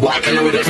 rockin' with it.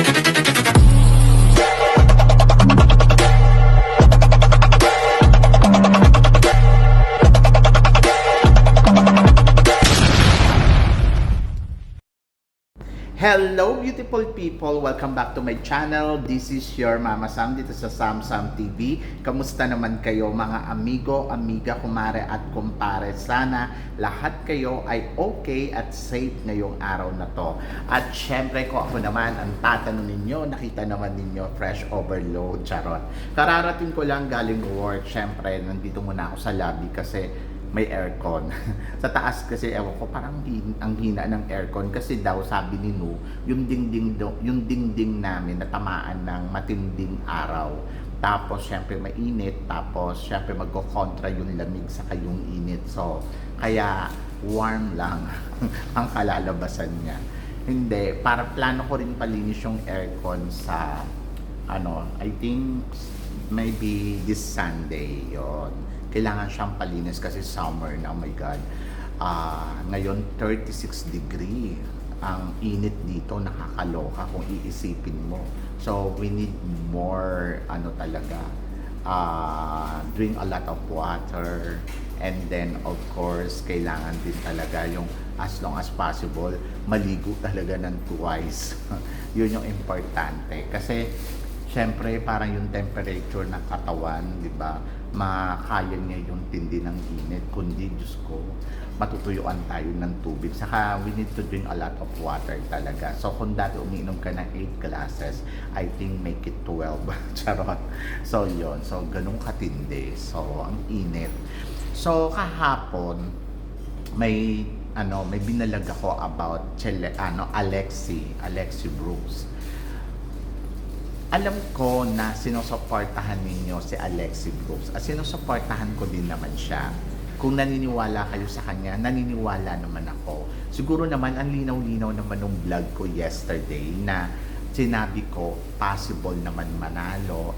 Hello beautiful people! Welcome back to my channel. This is your Mama Sam dito sa Sam Sam TV. Kamusta naman kayo mga amigo, amiga, kumare at kumpare? Sana lahat kayo ay okay at safe ngayong araw na to. At syempre ko ako naman ang tatanong ninyo, nakita naman ninyo, fresh overload, charot. Kararating ko lang galing work, syempre nandito muna ako sa lobby kasi may aircon. Sa taas kasi ewan ko parang ang hina ng aircon kasi daw sabi ni Nu, yung dingding namin natamaan ng matinding araw. Tapos syempre mainit, tapos syempre magko-kontra yung lamig sa yung init. So kaya warm lang ang kalalabasan niya. Hindi, para plano ko rin palinis yung aircon sa I think maybe this Sunday yon. Kailangan siyang palinis kasi summer na, oh my God. Ngayon, 36 degree. Ang init dito, nakakaloka kung iisipin mo. So, we need more, drink a lot of water. And then, of course, kailangan din talaga yung as long as possible, maligo talaga ng twice. Yun yung importante. Kasi, syempre, parang yung temperature ng katawan, di ba? Makaya niya yung tindi ng init, kundi Diyos ko, matutuyuan tayo ng tubig. Saka we need to drink a lot of water talaga. So kung dati umiinom ka ng 8 glasses, I think make it 12. Charot. So yon, so ganun katindi. So ang init. So kahapon may binalag ako about Alexi Brooks. Alam ko na sinusuportahan ninyo si Alexi Brooks at sinusuportahan ko din naman siya. Kung naniniwala kayo sa kanya, naniniwala naman ako. Siguro naman ang linaw-linaw naman ng vlog ko yesterday na sinabi ko possible naman manalo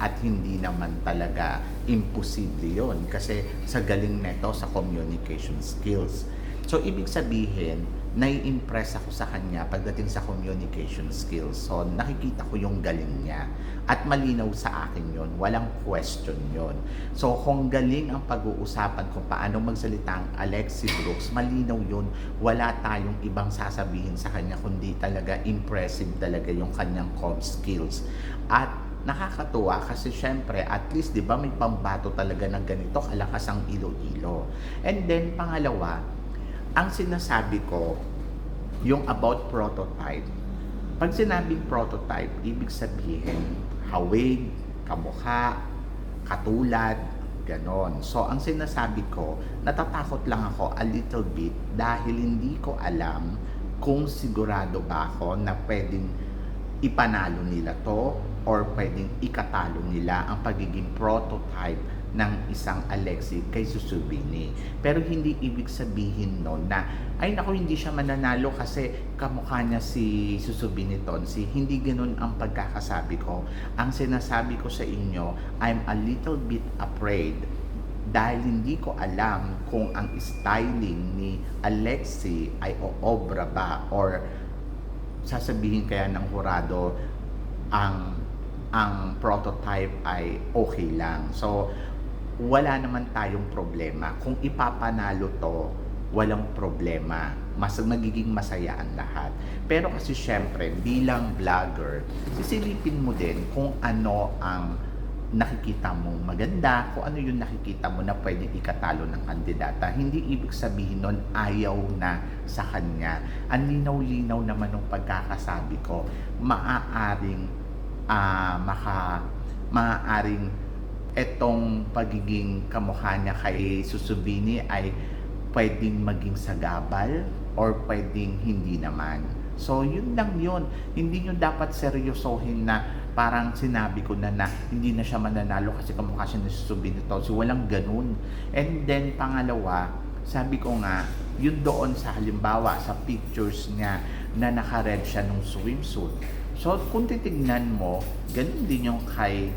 at hindi naman talaga imposible yon kasi sa galing neto sa communication skills. So ibig sabihin, nai-impress ako sa kanya pagdating sa communication skills. So, nakikita ko yung galing niya. At malinaw sa akin yon, walang question yon. So, kung galing ang pag-uusapan kung paano magsalita ang Alexi Brooks, malinaw yon, wala tayong ibang sasabihin sa kanya kundi talaga impressive talaga yung kanyang com skills. At nakakatuwa kasi syempre at least 'di ba may pambato talaga ng ganito kalakas ang Iloilo. And then pangalawa, ang sinasabi ko, yung about prototype. Pag sinabing prototype, ibig sabihin, hawig, kamukha, katulad, ganon. So, ang sinasabi ko, natatakot lang ako a little bit dahil hindi ko alam kung sigurado ba ako na pwedeng ipanalo nila to or pwedeng ikatalo nila ang pagiging prototype ng isang Alexi kay Susubini. Pero hindi ibig sabihin no na ay naku hindi siya mananalo kasi kamukha niya si Susubini Tonsi. Hindi ganoon ang pagkakasabi ko. Ang sinasabi ko sa inyo, I'm a little bit afraid dahil hindi ko alam kung ang styling ni Alexi ay oobra ba or sasabihin kaya ng hurado ang prototype ay okay lang. So wala naman tayong problema. Kung ipapanalo to, walang problema. Mas magiging masaya ang lahat. Pero kasi syempre, bilang vlogger, sisilipin mo din kung ano ang nakikita mong maganda, kung ano yung nakikita mo na pwedeng ikatalo ng kandidata. Hindi ibig sabihin nun ayaw na sa kanya. Ang linaw-linaw naman ng pagkakasabi ko, maaaring etong pagiging kamukha niya kay Susubini ay pwedeng maging sagabal or pwedeng hindi naman. So, yun lang yun. Hindi nyo dapat seryosohin na parang sinabi ko na hindi na siya mananalo kasi kamukha siya ni Susubini to. So, walang ganun. And then, pangalawa, sabi ko nga, yun doon sa halimbawa, sa pictures niya na naka-red siya nung swimsuit. So, kung titignan mo, ganun din yung kay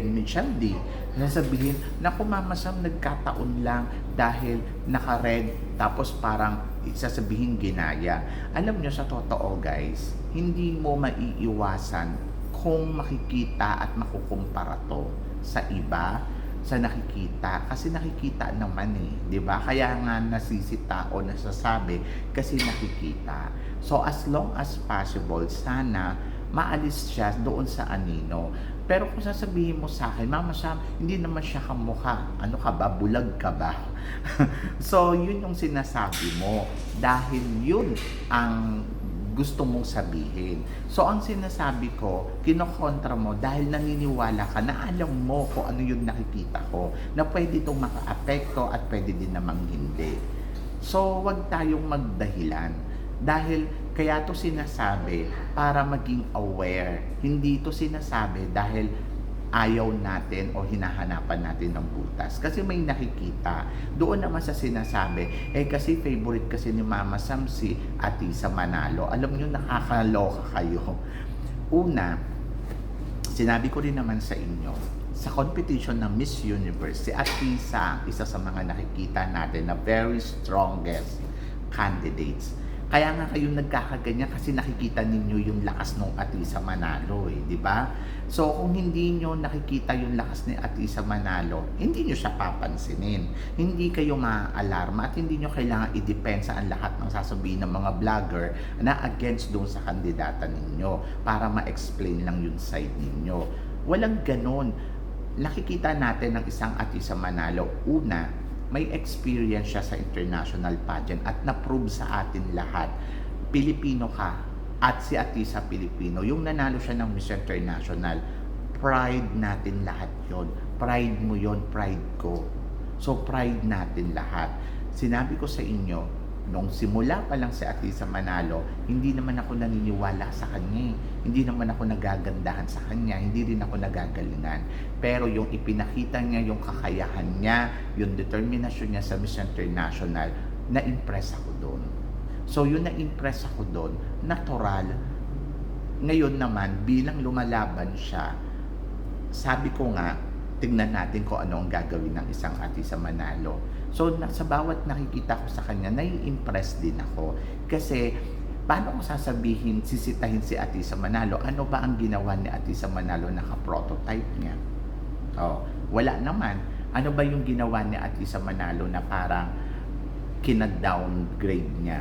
Michelle D. Nasabihin, naku Mama Sam, nagkataon lang dahil naka-red tapos parang sasabihin ginaya. Alam nyo, sa totoo guys, hindi mo maiiwasan kung makikita at makukumpara to sa iba, sa nakikita, kasi nakikita naman eh, 'di ba? Kaya nga nasisita o nasasabi kasi nakikita. So as long as possible, sana maalis siya doon sa anino. Pero kung sasabihin mo sa akin, Mama Sam, hindi naman siya kamukha. Ano ka ba? Bulag ka ba? So, yun yung sinasabi mo. Dahil yun ang gusto mong sabihin. So, ang sinasabi ko, kinokontra mo dahil naniniwala ka na alam mo kung ano yung nakikita ko, na pwede itong maka-apekto at pwede din namang hindi. So, wag tayong magdahilan. Dahil kaya to sinasabi para maging aware. Hindi to sinasabi dahil ayaw natin o hinahanapan natin ng butas. Kasi may nakikita. Doon naman sa sinasabi, kasi favorite kasi ni Mama Sam si Atisa Manalo. Alam nyo, nakakaloka kayo. Una, sinabi ko rin naman sa inyo, sa competition ng Miss Universe, si Atisa, isa sa mga nakikita natin na very strongest candidates. Kaya nga kayo nagkakaganyan kasi nakikita ninyo yung lakas ng Atisa Manalo di ba? So kung hindi nyo nakikita yung lakas ni Atisa Manalo, hindi nyo siya papansinin. Hindi kayo maaalarma at hindi nyo kailangan i-depensa ang lahat ng sasabihin ng mga vlogger na against doon sa kandidata ninyo para ma-explain lang yung side ninyo. Walang ganon. Nakikita natin ng isang Atisa Manalo, una, may experience siya sa international pageant at na-prove sa atin lahat, Pilipino ka at si Atisa Pilipino. Yung nanalo siya ng Miss International, pride natin lahat yon. Pride mo yon, pride ko. So pride natin lahat. Sinabi ko sa inyo, nung simula pa lang si Atisa Manalo, hindi naman ako naniniwala sa kanya. Hindi naman ako nagagandahan sa kanya. Hindi rin ako nagagalingan. Pero yung ipinakita niya, yung kakayahan niya, yung determinasyon niya sa Miss International, na-impress ako doon. So yung na-impress ako doon, natural. Ngayon naman, bilang lumalaban siya, sabi ko nga, tingnan natin kung ano ang gagawin ng isang Atisa Manalo. So, sa bawat nakikita ko sa kanya, nai-impress din ako. Kasi, paano ko sasabihin, sisitahin si Atisa Manalo? Ano ba ang ginawa ni Atisa Manalo na ka-prototype niya? Wala naman. Ano ba yung ginawa ni Atisa Manalo na parang kina-downgrade niya?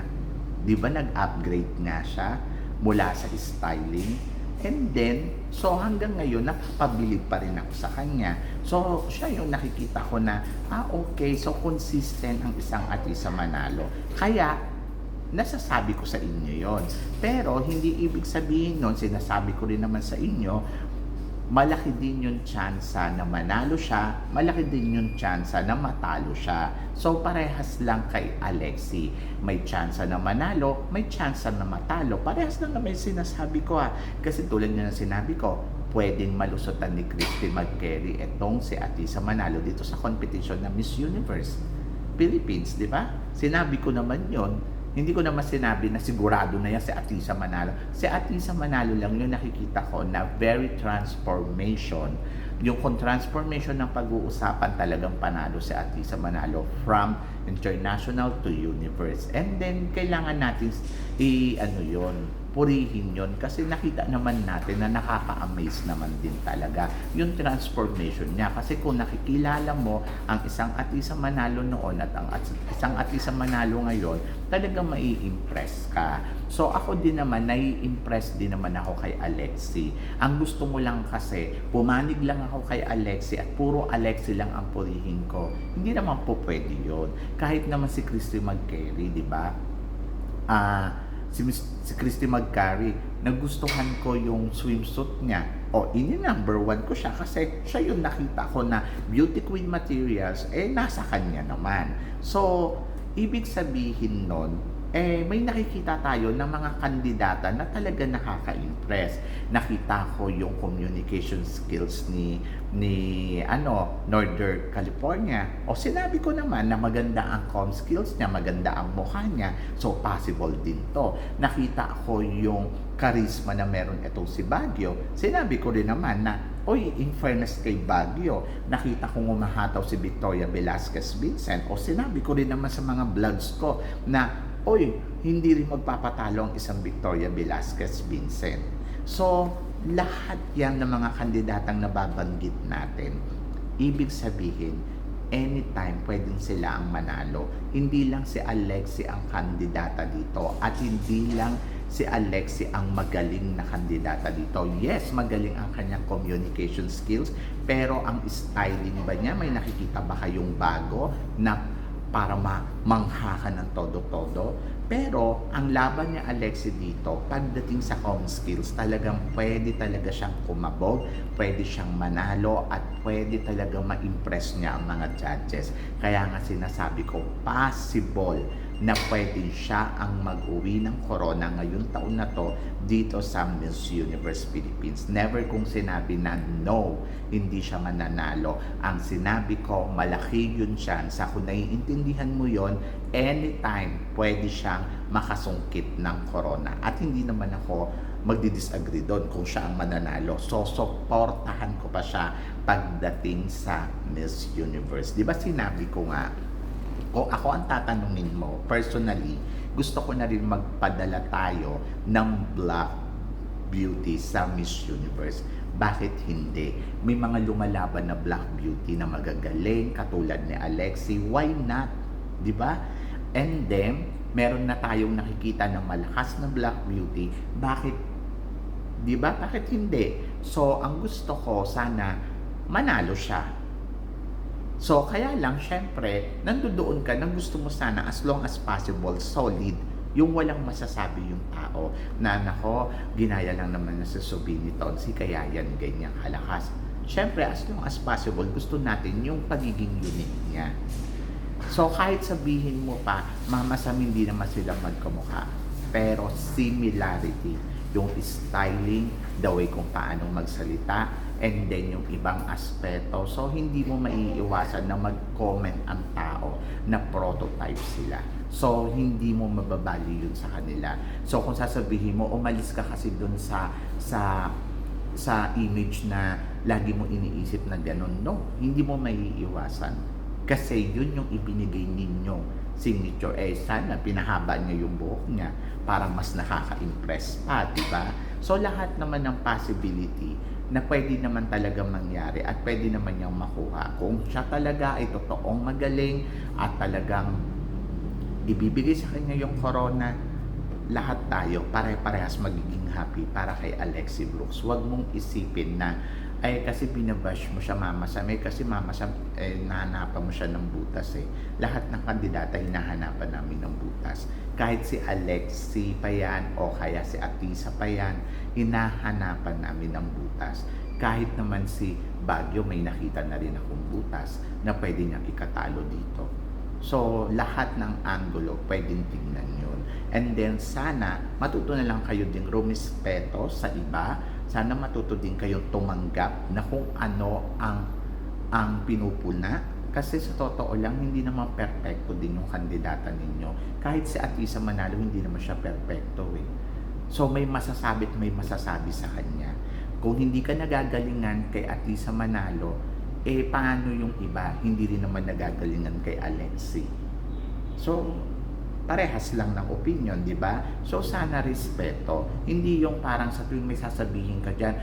Di ba nag-upgrade nga siya mula sa styling? And then, so hanggang ngayon, nakapabilib pa rin ako sa kanya. So, siya yung nakikita ko na, okay, so consistent ang isang Atisa Manalo. Kaya, nasasabi ko sa inyo yon. Pero, hindi ibig sabihin nun, sinasabi ko rin naman sa inyo, malaki din yung tsansa na manalo siya, malaki din yung tsansa na matalo siya. So, parehas lang kay Alexi. May tsansa na manalo, may tsansa na matalo. Parehas lang naman yung sinasabi ko Kasi tulad nga ng sinabi ko, pwedeng malusutan ni Christy McCary etong si Atisa Manalo dito sa competition na Miss Universe Philippines, di ba? Sinabi ko naman yon. Hindi ko naman sinabi na sigurado na yan si Atisa Manalo. Si Atisa Manalo lang yung nakikita ko na very transformation. Yung kung transformation ng pag-uusapan, talagang panalo si Atisa Manalo from international to universe. And then, kailangan natin purihin yon kasi nakita naman natin na nakaka-amaze naman din talaga yung transformation niya. Kasi kung nakikilala mo ang isang Atisa Manalo noon at ang isang Atisa Manalo ngayon, talagang mai-impress ka. So ako din naman, nai-impress din naman ako kay Alexi. Ang gusto mo lang kasi, pumanig lang ako kay Alexi at puro Alexi lang ang purihin ko. Hindi naman po pwede yun. Kahit naman si Christy McCary, di ba? Si Christy McCary, nagustuhan ko yung swimsuit niya. Ini number 1 ko siya kasi siya yung nakita ko na beauty queen materials, nasa kanya naman. So, ibig sabihin nun, may nakikita tayo ng mga kandidata na talaga nakaka-impress. Nakita ko yung communication skills ni Northern California. Sinabi ko naman na maganda ang comm skills niya, maganda ang mukha niya. So, possible din to. Nakita ko yung charisma na meron itong si Baguio. Sinabi ko rin naman na, in fairness kay Baguio, nakita kong umahataw si Victoria Velasquez Vincent. Sinabi ko rin naman sa mga vlogs ko na oy, hindi rin magpapatalo ang isang Victoria Velasquez Vincent. So, lahat yan ng mga kandidatang nababanggit natin, ibig sabihin, anytime pwedeng sila ang manalo. Hindi lang si Alexie ang kandidata dito at hindi lang si Alexie ang magaling na kandidata dito. Yes, magaling ang kanyang communication skills, pero ang styling ba niya, may nakikita ba kayong bago na para mangha ka ng todo-todo? Pero ang laban niya Alexie dito, pagdating sa com skills, talagang pwede talaga siyang kumabog, pwede siyang manalo at pwede talagang ma-impress niya ang mga judges. Kaya nga sinasabi ko, possible na pwede siya ang mag-uwi ng corona ngayong taon na to dito sa Miss Universe Philippines. Never kong sinabi na no, hindi siya mananalo. Ang sinabi ko, malaki yun chance. Kung naiintindihan mo yon, anytime pwede siyang makasungkit ng corona. At hindi naman ako magdi-disagree doon kung siya ang mananalo. So, supportahan ko pa siya pagdating sa Miss Universe. Di ba sinabi ko nga, kung ako ang tatanungin mo, personally, gusto ko na rin magpadala tayo ng Black Beauty sa Miss Universe. Bakit hindi? May mga lumalaban na Black Beauty na magagaling, katulad ni Alexie. Why not? Di ba? And then, meron na tayong nakikita ng malakas na Black Beauty. Bakit? Di ba? Bakit hindi? So, ang gusto ko, sana manalo siya. So, kaya lang, syempre, nandoon ka na gusto mo sana as long as possible, solid, yung walang masasabi yung tao na, nako, ginaya lang naman na si Subini Tonsi, kaya yan ganyan kalakas. Syempre, as long as possible, gusto natin yung pagiging unique niya. So, kahit sabihin mo pa, mamasam, hindi naman sila magkamukha. Pero, similarity, yung styling, the way kung paano magsalita, and then yung ibang aspeto. So, hindi mo maiiwasan na mag-comment ang tao na prototype sila. So, hindi mo mababali yun sa kanila. So, kung sasabihin mo, umalis ka kasi dun sa image na lagi mo iniisip na ganun. No, hindi mo maiiwasan. Kasi yun yung ibinigay ninyong signature. Sana pinahaba niya yung buhok niya para mas nakaka-impress pa, diba? So, lahat naman ng possibility na pwede naman talaga mangyari at pwede naman niyang makuha. Kung siya talaga ay totoong magaling at talagang ibibigay sa kanya yung corona, lahat tayo pare-parehas magiging happy para kay Alexie Brooks. Huwag mong isipin na ay kasi binabash mo siya mamasam, kasi mamasam, nahanapan mo siya ng butas Lahat ng kandidata hinahanapan namin ng butas. Kahit si Alexie pa yan o kaya si Atisa pa yan, hinahanapan namin ng butas. Kahit naman si Baguio, may nakita na rin akong butas na pwede niyang ikatalo dito. So, lahat ng angulo pwedeng tingnan yun. And then, sana matuto na lang kayo ding rumispeto sa iba. Sana matuto din kayong tumanggap na kung ano ang pinupuna. Kasi sa totoo lang, hindi naman perfecto din yung kandidata ninyo. Kahit si Atisa Manalo, hindi naman siya perfecto So, may masasabi at may masasabi sa kanya. Kung hindi ka nagagalingan kay Atisa Manalo, paano yung iba? Hindi rin naman nagagalingan kay Alexie. So, parehas lang ng opinion, di ba? So, sana respeto. Hindi yung parang sa tuwing may sasabihin ka dyan,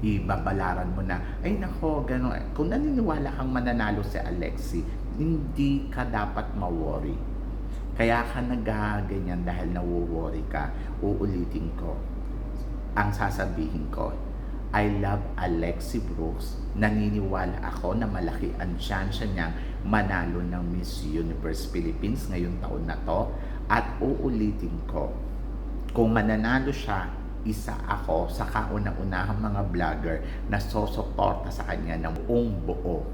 ibabalaran mo na, ay nako, gano'n. Kung naniniwala kang mananalo si Alexie, hindi ka dapat ma-worry. Kaya ka nagaganyan dahil nawo-worry ka. Uulitin ko. Ang sasabihin ko, I love Alexie Brooks. Naniniwala ako na malaki ang tsansya niyang manalo ng Miss Universe Philippines ngayong taon na to. At uulitin ko, kung mananalo siya, isa ako sa kauna-unahang mga vlogger na sosuporta sa kanya ng buong buo.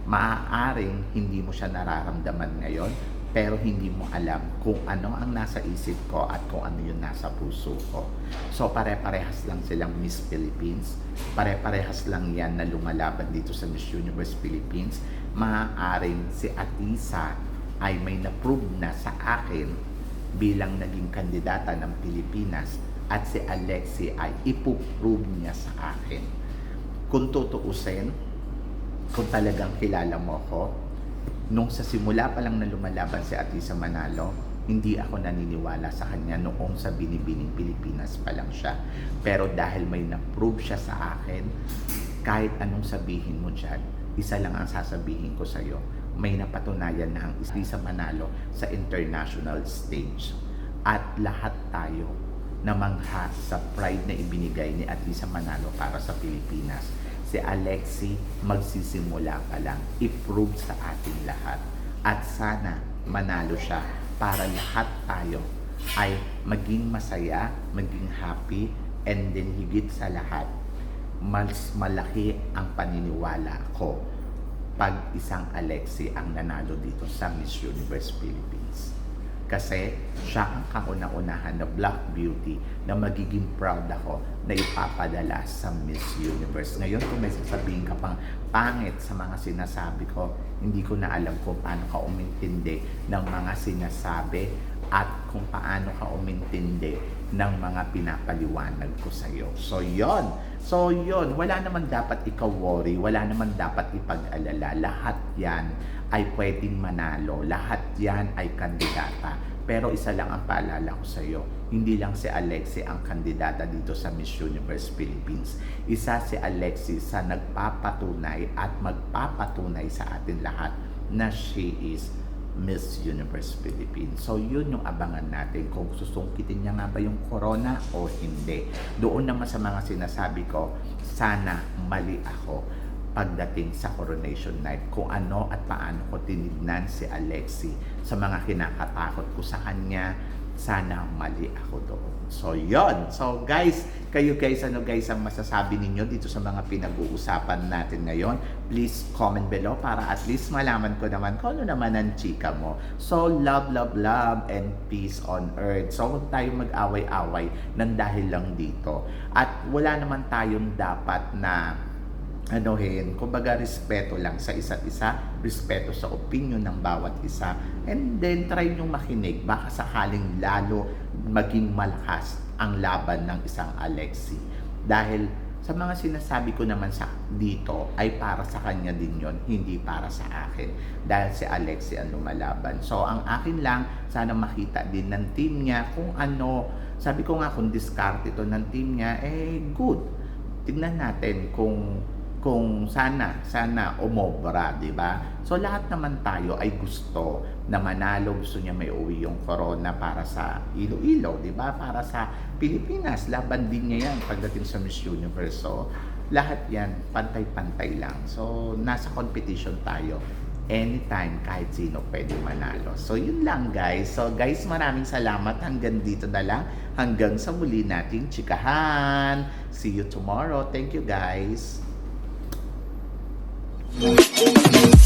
Maaaring hindi mo siya nararamdaman ngayon, pero hindi mo alam kung ano ang nasa isip ko at kung ano yung nasa puso ko. So, pare-parehas lang silang Miss Philippines. Pare-parehas lang yan na lumalaban dito sa Miss Universe Philippines. Maaaring si Atisa ay may na-prove na sa akin bilang naging kandidata ng Pilipinas at si Alexie ay ipuprove niya sa akin. Kung tutuusin, kung talagang kilala mo ko, nung sa simula pa lang na lumalaban si Atisa Manalo, hindi ako naniniwala sa kanya noong sa Binibining Pilipinas pa lang siya. Pero dahil may na-prove siya sa akin, kahit anong sabihin mo dyan, isa lang ang sasabihin ko sa'yo, may napatunayan na ang Lisa Manalo sa international stage. At lahat tayo namangha sa pride na ibinigay ni Lisa Manalo para sa Pilipinas. Si Alexie magsisimula pa lang, i-prove sa ating lahat. At sana manalo siya para lahat tayo ay maging masaya, maging happy, and then higit sa lahat, mas malaki ang paniniwala ko pag isang Alexie ang nanalo dito sa Miss Universe Philippines. Kasi siya ang kauna-unahan na Black Beauty na magiging proud ako na ipapadala sa Miss Universe. Ngayon, kung may sasabihin ka pang pangit sa mga sinasabi ko, hindi ko na alam kung paano ka umintindi ng mga sinasabi at kung paano ka umintindi ng mga pinapaliwanag ko sa iyo. So, yon. Wala naman dapat ikaw worry, wala naman dapat ipag-alala. Lahat yan ay pwedeng manalo. Lahat yan ay kandidata. Pero isa lang ang paalala ko sa iyo, hindi lang si Alexie ang kandidata dito sa Miss Universe Philippines. Isa si Alexie sa nagpapatunay at magpapatunay sa atin lahat na she is Miss Universe Philippines. So, yun yung abangan natin kung susungkitin niya nga ba yung corona o hindi. Doon naman sa mga sinasabi ko, sana mali ako pagdating sa coronation night. Kung ano at paano ko tinignan si Alexie sa mga kinakatakot ko sa kanya, sana mali ako doon. So, yon. So, guys, kayo guys, ano guys ang masasabi ninyo dito sa mga pinag-uusapan natin ngayon? Please comment below para at least malaman ko naman kung ano naman ang chika mo. So, love, love, love, and peace on earth. So, huwag tayong mag-away-away ng dahil lang dito. At wala naman tayong dapat na kumbaga respeto lang sa isa't isa, respeto sa opinion ng bawat isa, and then try nyo makinig, baka sakaling lalo maging malakas ang laban ng isang Alexie. Dahil sa mga sinasabi ko naman sa dito ay para sa kanya din yon, hindi para sa akin. Dahil si Alexie ang lumalaban. So ang akin lang, sana makita din ng team niya kung ano, sabi ko nga kung discard ito ng team niya, good. Tignan natin kung sana umobra, di ba? So lahat naman tayo ay gusto na manalo, gusto niya may uwi yung corona para sa Iloilo, di ba? Para sa Pilipinas, laban din niya yan pagdating sa Miss Universe. So lahat yan, pantay-pantay lang. So nasa competition tayo. Anytime, kahit sino pwede manalo. So yun lang guys. So guys, maraming salamat. Hanggang dito na lang. Hanggang sa muli nating chikahan. See you tomorrow. Thank you guys. Thank you.